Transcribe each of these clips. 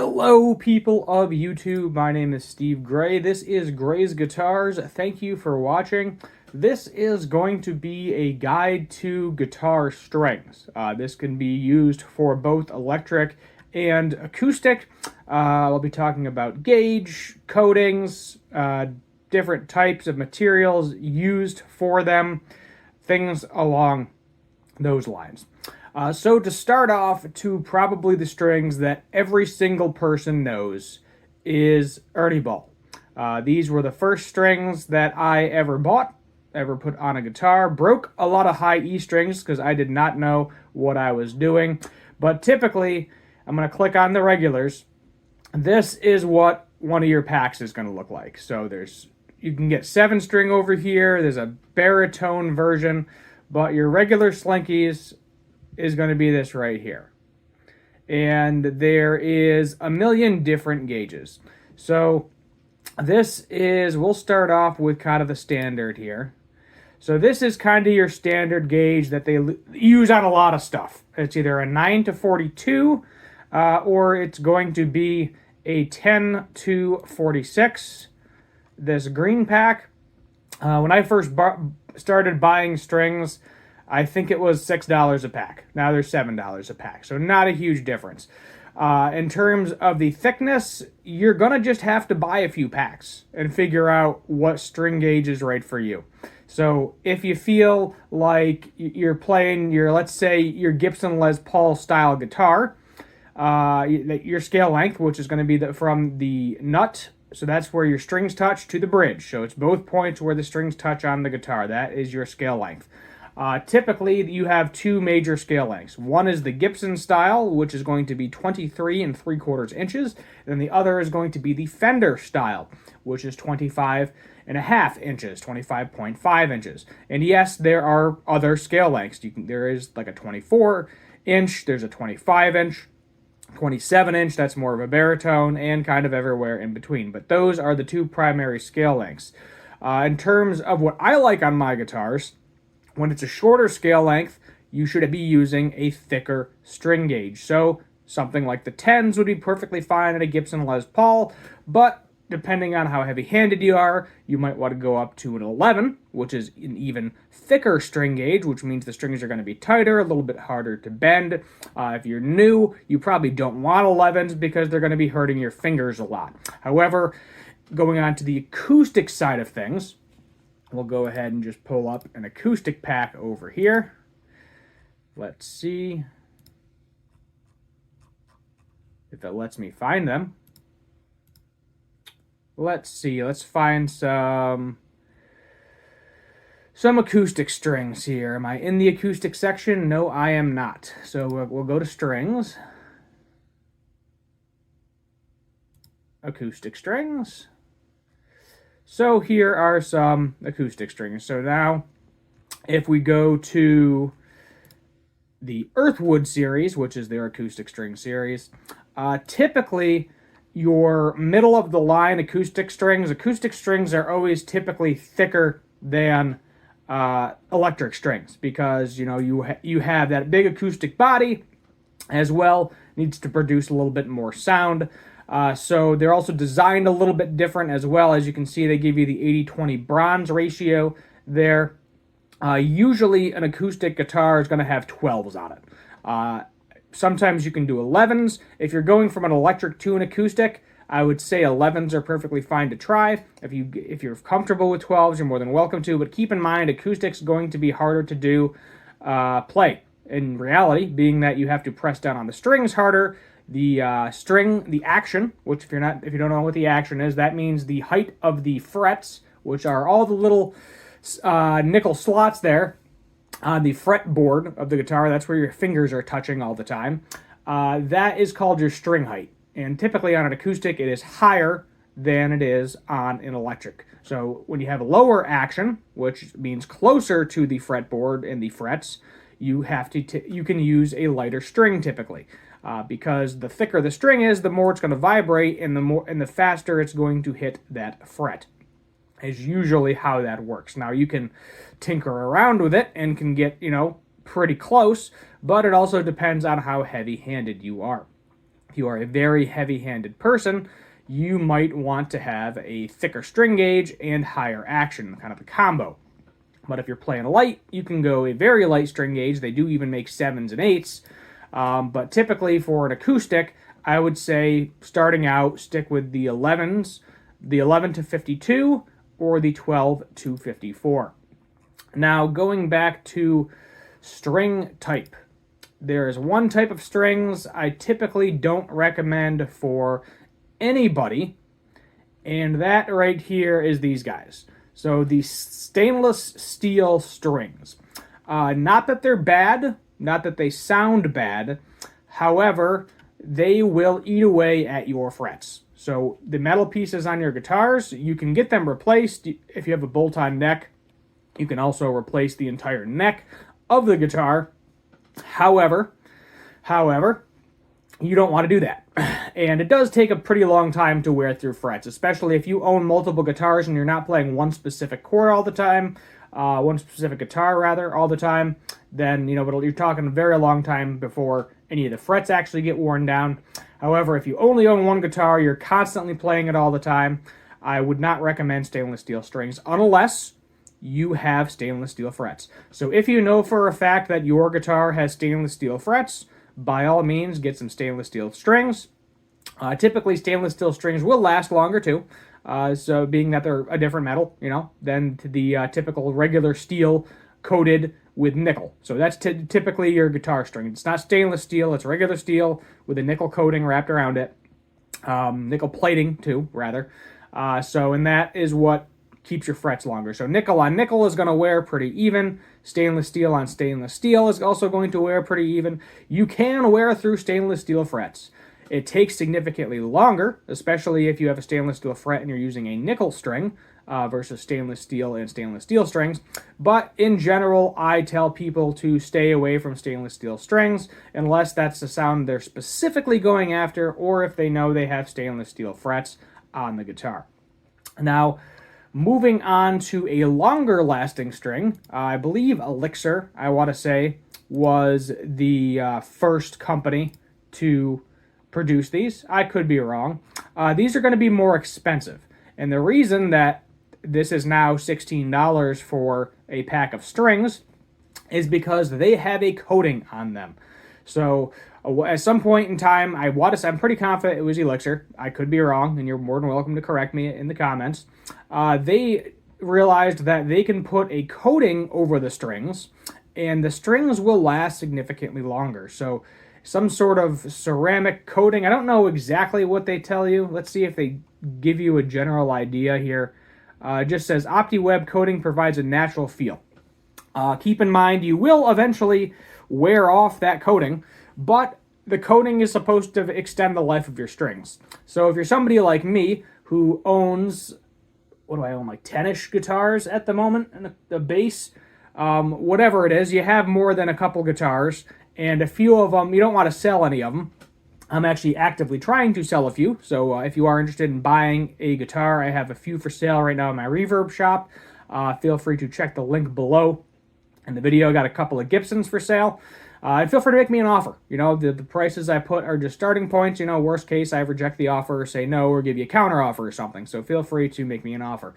Hello, people of YouTube. My name is Steve Gray. This is Gray's Guitars. Thank you for watching. This is going to be a guide to guitar strings. This can be used for both electric and acoustic. I'll be talking about gauge, coatings, different types of materials used for them, things along those lines. So to start off, to probably the strings that every single person knows is Ernie Ball. These were the first strings that I ever bought, ever put on a guitar. Broke a lot of high E strings because I did not know what I was doing. But typically, I'm going to click on the regulars. This is what one of your packs is going to look like. So you can get 7-string over here. There's a baritone version, but your regular Slinkies is going to be this right here. And there is a million different gauges. So we'll start off with kind of the standard here. So this is kind of your standard gauge that they use on a lot of stuff. It's either a 9 to 42 or it's going to be a 10 to 46. This green pack, when I first started buying strings, I think it was $6 a pack. Now they're $7 a pack, so not a huge difference. In terms of the thickness, you're going to just have to buy a few packs and figure out what string gauge is right for you. So if you feel like you're playing let's say your Gibson Les Paul style guitar, your scale length, which is going to be from the nut, so that's where your strings touch, to the bridge. So it's both points where the strings touch on the guitar. That is your scale length. Typically, you have two major scale lengths. One is the Gibson style, which is going to be 23 3/4 inches. And the other is going to be the Fender style, which is 25.5 inches, 25.5 inches. And yes, there are other scale lengths. There is like a 24-inch, there's a 25-inch, 27-inch, that's more of a baritone, and kind of everywhere in between. But those are the two primary scale lengths. In terms of what I like on my guitars, when it's a shorter scale length, you should be using a thicker string gauge. So something like the 10s would be perfectly fine at a Gibson Les Paul, but depending on how heavy-handed you are, you might want to go up to an 11, which is an even thicker string gauge, which means the strings are going to be tighter, a little bit harder to bend. If you're new, you probably don't want 11s because they're going to be hurting your fingers a lot. However, going on to the acoustic side of things, we'll go ahead and just pull up an acoustic pack over here. Let's see if it lets me find them. Let's see. Let's find some acoustic strings here. Am I in the acoustic section? No, I am not. So we'll go to strings. Acoustic strings. So here are some acoustic strings. So now, if we go to the Earthwood series, which is their acoustic string series, typically your middle of the line acoustic strings are always typically thicker than electric strings because you have that big acoustic body as well, needs to produce a little bit more sound. So they're also designed a little bit different as well. As you can see, they give you the 80-20 bronze ratio there. Usually an acoustic guitar is going to have 12s on it. Sometimes you can do 11s. If you're going from an electric to an acoustic, I would say 11s are perfectly fine to try. If you're comfortable with 12s, you're more than welcome to. But keep in mind, acoustic's going to be harder to do play. In reality, being that you have to press down on the strings harder, the action, which if you don't know what the action is, that means the height of the frets, which are all the little nickel slots there on the fretboard of the guitar. That's where your fingers are touching all the time. That is called your string height. And typically on an acoustic, it is higher than it is on an electric. So when you have a lower action, which means closer to the fretboard and the frets, you can use a lighter string typically. Because the thicker the string is, the more it's going to vibrate, and the faster it's going to hit that fret. Is usually how that works. Now you can tinker around with it and can get pretty close, but it also depends on how heavy-handed you are. If you are a very heavy-handed person, you might want to have a thicker string gauge and higher action, kind of a combo. But if you're playing light, you can go a very light string gauge. They do even make 7s and 8s. But typically for an acoustic, I would say starting out, stick with the 11s, the 11 to 52, or the 12 to 54. Now, going back to string type. There is one type of strings I typically don't recommend for anybody, and that right here is these guys. So the stainless steel strings. Not that they're bad, not that they sound bad. However, they will eat away at your frets. So the metal pieces on your guitars, you can get them replaced. If you have a bolt-on neck, you can also replace the entire neck of the guitar. However, you don't want to do that. And it does take a pretty long time to wear through frets, especially if you own multiple guitars and you're not playing one specific chord all the time, one specific guitar rather, all the time, then, you're talking a very long time before any of the frets actually get worn down. However, if you only own one guitar, you're constantly playing it all the time, I would not recommend stainless steel strings unless you have stainless steel frets. So if you know for a fact that your guitar has stainless steel frets, by all means, get some stainless steel strings. Typically, stainless steel strings will last longer too. So being that they're a different metal, than the typical regular steel coated with nickel. So that's typically your guitar string. It's not stainless steel, it's regular steel with a nickel coating wrapped around it. Nickel plating too, rather. And that is what keeps your frets longer. So nickel on nickel is going to wear pretty even. Stainless steel on stainless steel is also going to wear pretty even. You can wear through stainless steel frets. It takes significantly longer, especially if you have a stainless steel fret and you're using a nickel string versus stainless steel and stainless steel strings. But in general, I tell people to stay away from stainless steel strings unless that's the sound they're specifically going after, or if they know they have stainless steel frets on the guitar. Now, moving on to a longer lasting string, I believe Elixir, I want to say, was the first company to produce these. I could be wrong. These are going to be more expensive. And the reason that this is now $16 for a pack of strings is because they have a coating on them. So at some point in time, I'm pretty confident it was Elixir. I could be wrong, and you're more than welcome to correct me in the comments. They realized that they can put a coating over the strings, and the strings will last significantly longer. So some sort of ceramic coating. I don't know exactly what they tell you. Let's see if they give you a general idea here. It just says OptiWeb coating provides a natural feel. Keep in mind, you will eventually wear off that coating, but the coating is supposed to extend the life of your strings. So if you're somebody like me who owns, what do I own, like 10-ish guitars at the moment, and a bass, whatever it is, you have more than a couple guitars, and a few of them, you don't want to sell any of them. I'm actually actively trying to sell a few, so if you are interested in buying a guitar, I have a few for sale right now in my Reverb shop. Feel free to check the link below in the video. I got a couple of Gibsons for sale. And feel free to make me an offer. The prices I put are just starting points. Worst case, I reject the offer or say no or give you a counter offer or something. So feel free to make me an offer.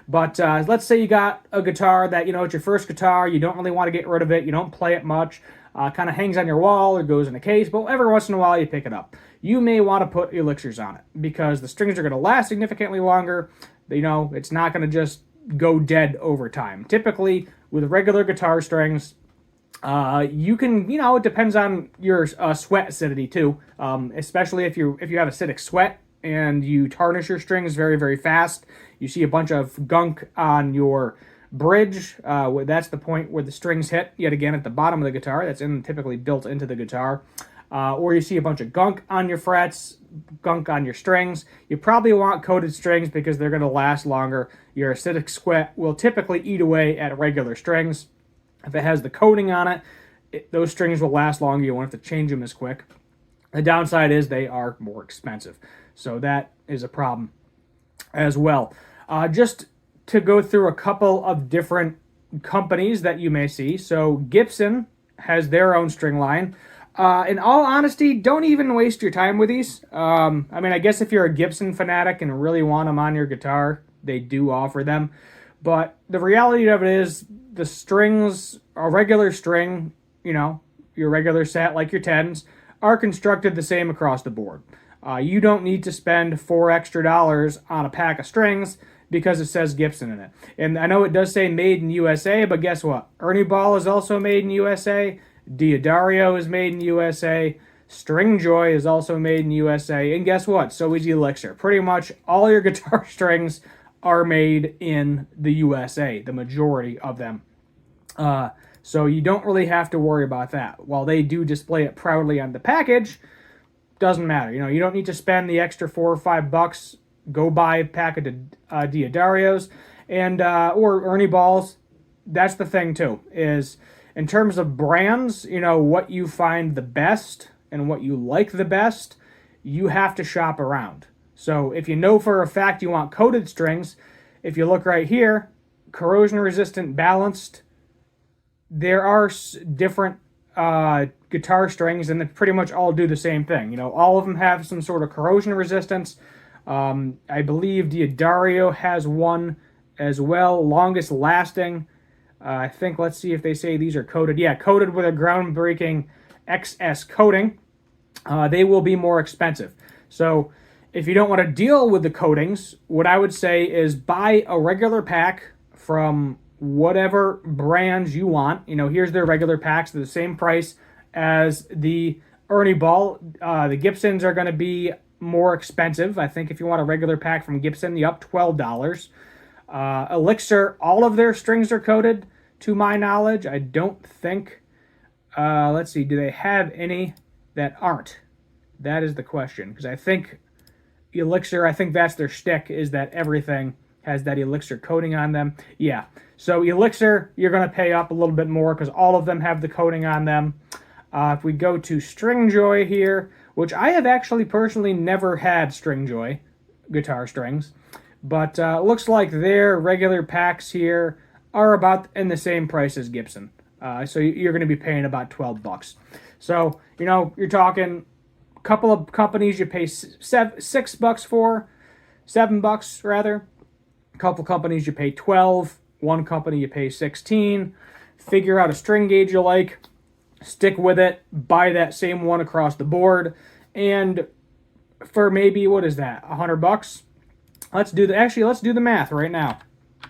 But let's say you got a guitar that, it's your first guitar. You don't really want to get rid of it. You don't play it much. Kind of hangs on your wall or goes in a case. But every once in a while, you pick it up. You may want to put elixirs on it because the strings are going to last significantly longer. It's not going to just go dead over time. Typically, with regular guitar strings, you can, it depends on your sweat acidity too. Especially if you have acidic sweat and you tarnish your strings very, very fast. You see a bunch of gunk on your bridge. That's the point where the strings hit, yet again, at the bottom of the guitar. That's typically built into the guitar. Or you see a bunch of gunk on your frets, gunk on your strings. You probably want coated strings because they're going to last longer. Your acidic sweat will typically eat away at regular strings. If it has the coating on it, those strings will last longer. You won't have to change them as quick. The downside is they are more expensive. So that is a problem as well. Just to go through a couple of different companies that you may see. So Gibson has their own string line. In all honesty, don't even waste your time with these. I mean, I guess if you're a Gibson fanatic and really want them on your guitar, they do offer them. But the reality of it is, the strings, a regular string, you know, your regular set like your 10s, are constructed the same across the board. You don't need to spend $4 extra on a pack of strings because it says Gibson in it. And I know it does say made in USA, but guess what? Ernie Ball is also made in USA. D'Addario is made in USA. Stringjoy is also made in USA. And guess what? So is Elixir. Pretty much all your guitar strings are made in the USA, the majority of them. So you don't really have to worry about that. While they do display it proudly on the package, doesn't matter. You know, you don't need to spend the extra $4 or $5. Go buy a pack of D'Addarios and or Ernie Balls. That's the thing too, is in terms of brands, you know, what you find the best and what you like the best, you have to shop around. So if you know for a fact you want coated strings, if you look right here, corrosion resistant, balanced, there are different guitar strings, and they pretty much all do the same thing. You know, all of them have some sort of corrosion resistance. I believe D'Addario has one as well, longest lasting. I think, let's see if they say these are coated. Yeah, coated with a groundbreaking XS coating. They will be more expensive. So if you don't want to deal with the coatings, what I would say is buy a regular pack from whatever brands you want. You know, here's their regular packs. They're the same price as the Ernie Ball. The Gibsons are going to be more expensive. I think if you want a regular pack from Gibson, you up $12. Elixir, all of their strings are coated, to my knowledge. I don't think, let's see, do they have any that aren't? That is the question, because I think Elixir, I think that's their shtick, is that everything has that Elixir coating on them. Yeah, so Elixir, you're going to pay up a little bit more because all of them have the coating on them. If we go to Stringjoy here, which I have actually personally never had Stringjoy guitar strings, but looks like their regular packs here are about in the same price as Gibson. So you're going to be paying about $12. So, you know, you're talking a couple of companies you pay $6 for, $7 rather. A couple companies you pay 12, one company you pay 16. Figure out a string gauge you like, stick with it, buy that same one across the board, and for maybe, what is that, $100? Let's do the math right now.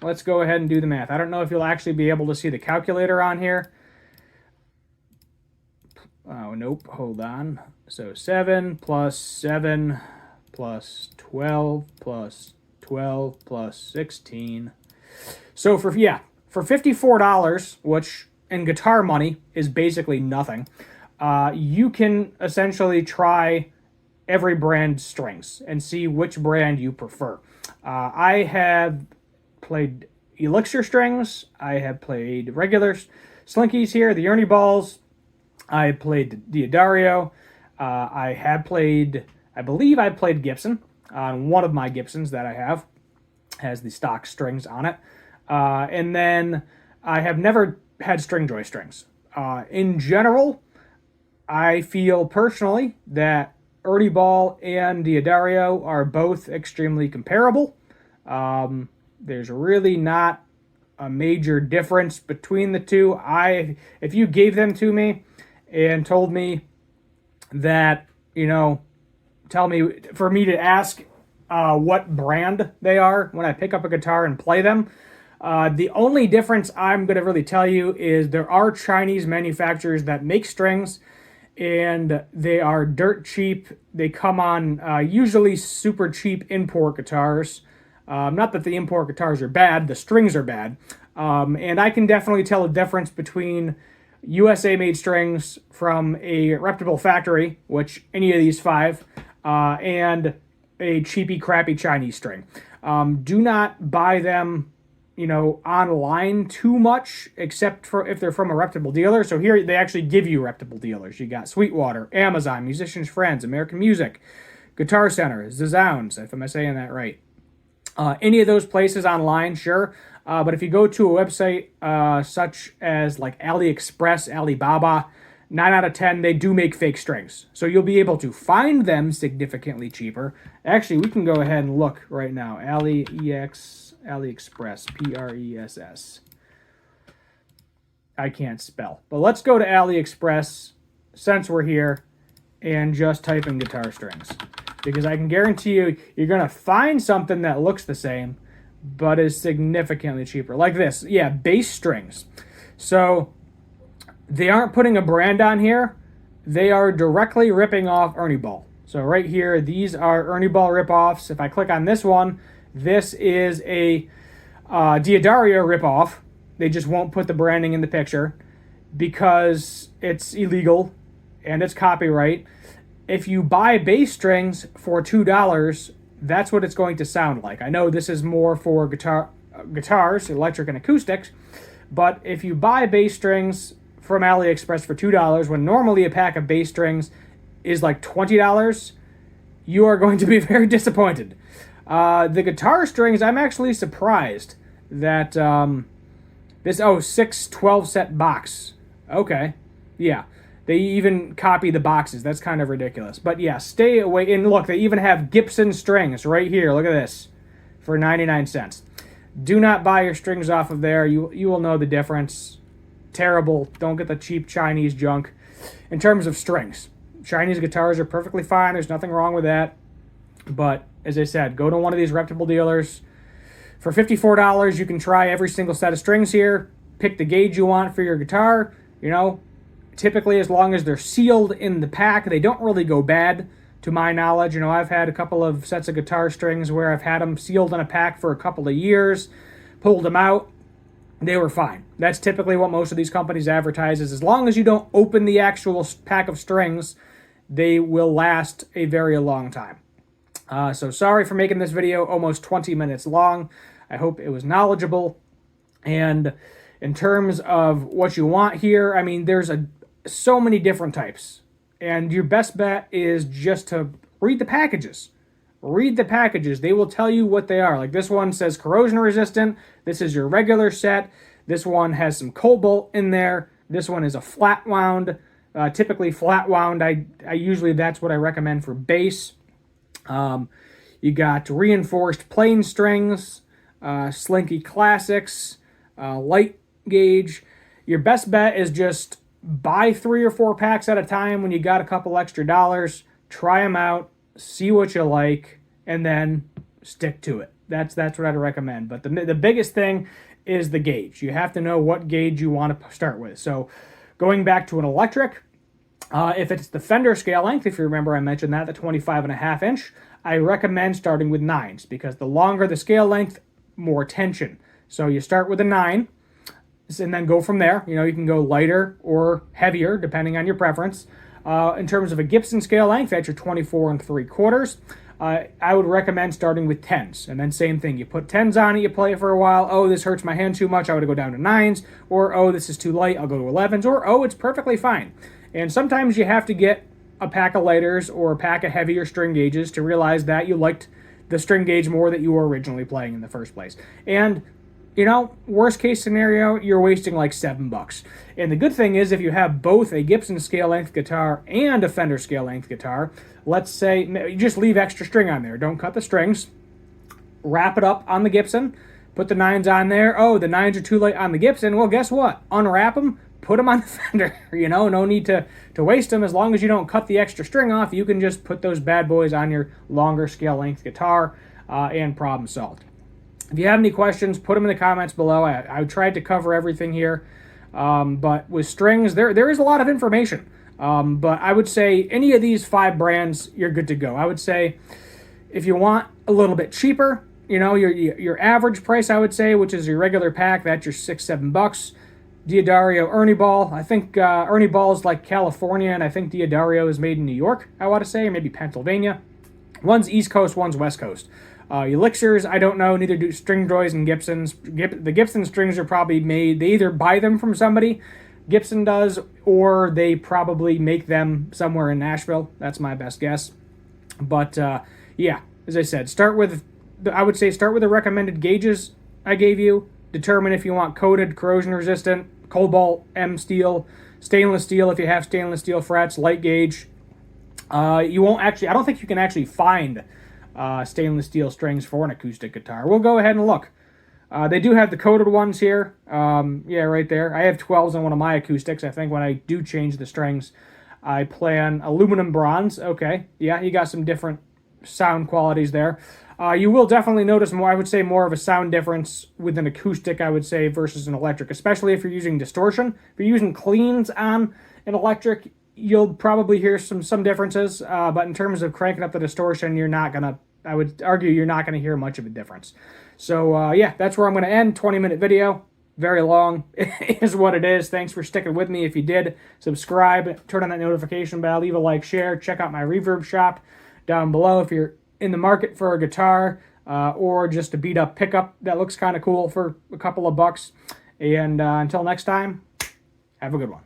Let's go ahead and do the math. I don't know if you'll actually be able to see the calculator on here. Oh, nope, hold on. So 7 plus 7 plus 12 plus 12 plus 16. So for $54, which in guitar money is basically nothing, you can essentially try every brand's strings and see which brand you prefer. I have played Elixir strings. I have played regular Slinkies here, the Ernie Balls. I played D'Addario. I believe I played Gibson on one of my Gibsons that I have. Has the stock strings on it. And then I have never had Stringjoy strings. In general, I feel personally that Ernie Ball and D'Addario are both extremely comparable. There's really not a major difference between the two. If you gave them to me and told me that, you know, for me to ask what brand they are when I pick up a guitar and play them, the only difference I'm going to really tell you is there are Chinese manufacturers that make strings, and they are dirt cheap. They come on usually super cheap import guitars. Not that the import guitars are bad, the strings are bad. And I can definitely tell a difference between USA-made strings from a reputable factory, which any of these five, and a cheapy, crappy Chinese string. Do not buy them, you know, online too much, except for if they're from a reputable dealer. So here they actually give you reputable dealers. You got Sweetwater, Amazon, Musicians Friends, American Music, Guitar Center, Zazowns, if I'm saying that right. Any of those places online, sure. But if you go to a website such as like AliExpress, Alibaba, 9 out of 10, they do make fake strings. So you'll be able to find them significantly cheaper. Actually, we can go ahead and look right now. AliExpress, Press. I can't spell. But let's go to AliExpress, since we're here, and just type in guitar strings. Because I can guarantee you, you're going to find something that looks the same, but is significantly cheaper. Like this. Yeah, bass strings. So they aren't putting a brand on here. They are directly ripping off Ernie Ball. So right here, these are Ernie Ball ripoffs. If I click on this one, this is a D'Addario ripoff. They just won't put the branding in the picture because it's illegal and it's copyright. If you buy bass strings for $2, that's what it's going to sound like. I know this is more for guitars, electric and acoustics, but if you buy bass strings from AliExpress for $2, when normally a pack of bass strings is like $20, you are going to be very disappointed. The guitar strings, I'm actually surprised that this 6 12-set box. Okay, yeah. They even copy the boxes. That's kind of ridiculous. But yeah, stay away. And look, they even have Gibson strings right here. Look at this. For 99 cents. Do not buy your strings off of there. You will know the difference. Terrible. Don't get the cheap Chinese junk. In terms of strings, Chinese guitars are perfectly fine. There's nothing wrong with that. But as I said, go to one of these reputable dealers. For $54, you can try every single set of strings here. Pick the gauge you want for your guitar. You know, typically as long as they're sealed in the pack, they don't really go bad, to my knowledge. You know, I've had a couple of sets of guitar strings where I've had them sealed in a pack for a couple of years, pulled them out, they were fine. That's typically what most of these companies advertise, is as long as you don't open the actual pack of strings, they will last a very long time. So sorry for making this video almost 20 minutes long. I hope it was knowledgeable. And in terms of what you want here, I mean, there's so many different types. And your best bet is just to read the packages. Read the packages. They will tell you what they are. Like this one says corrosion resistant. This is your regular set. This one has some cobalt in there. This one is a flat wound. Typically flat wound. I usually, that's what I recommend for bass. You got reinforced plain strings, Slinky Classics, light gauge. Your best bet is just buy 3 or 4 packs at a time when you got a couple extra dollars. Try them out, see what you like, and then stick to it. That's what I'd recommend. But the biggest thing is the gauge. You have to know what gauge you want to start with. So going back to an electric, if it's the Fender scale length, if you remember I mentioned that, the 25.5 inch, I recommend starting with 9s because the longer the scale length, more tension. So you start with a 9 and then go from there. You know, you can go lighter or heavier depending on your preference. In terms of a Gibson scale length, that's your 24 3/4. I would recommend starting with 10s. And then same thing, you put 10s on it, you play it for a while. Oh, this hurts my hand too much, I would go down to 9s. Or, oh, this is too light, I'll go to 11s. Or, oh, it's perfectly fine. And sometimes you have to get a pack of lighters or a pack of heavier string gauges to realize that you liked the string gauge more that you were originally playing in the first place. And, you know, worst case scenario, you're wasting like $7. And the good thing is if you have both a Gibson scale length guitar and a Fender scale length guitar, let's say you just leave extra string on there. Don't cut the strings. Wrap it up on the Gibson. Put the 9s on there. Oh, the 9s are too light on the Gibson. Well, guess what? Unwrap them. Put them on the Fender, you know, no need to waste them. As long as you don't cut the extra string off, you can just put those bad boys on your longer scale length guitar and problem solved. If you have any questions, put them in the comments below. I tried to cover everything here, but with strings, there is a lot of information. But I would say any of these 5 brands, you're good to go. I would say if you want a little bit cheaper, you know, your average price, I would say, which is your regular pack, that's your $6-7. D'Addario Ernie Ball. I think Ernie Ball is like California, and I think D'Addario is made in New York, I want to say, or maybe Pennsylvania. One's East Coast, one's West Coast. Elixirs, I don't know. Neither do String Joys and Gibsons. The Gibson strings are probably made, they either buy them from somebody, Gibson does, or they probably make them somewhere in Nashville. That's my best guess. But yeah, as I said, I would say start with the recommended gauges I gave you. Determine if you want coated, corrosion resistant, cobalt, M steel, Stainless steel, if you have stainless steel frets, light gauge. You won't actually, I don't think you can actually find stainless steel strings for an acoustic guitar. We'll go ahead and look. They do have the coated ones here. Yeah, right there. I have 12s on one of my acoustics. I think when I do change the strings, I plan aluminum bronze. Okay, yeah, you got some different sound qualities there. You will definitely notice more, I would say, more of a sound difference with an acoustic, I would say, versus an electric, especially if you're using distortion. If you're using cleans on an electric, you'll probably hear some differences, but in terms of cranking up the distortion, you're not going to, I would argue you're not going to hear much of a difference. So, yeah, that's where I'm going to end. 20-minute video. Very long is what it is. Thanks for sticking with me. If you did, subscribe, turn on that notification bell, leave a like, share, check out my reverb shop down below if you're in the market for a guitar or just a beat-up pickup that looks kind of cool for a couple of bucks. And until next time, have a good one.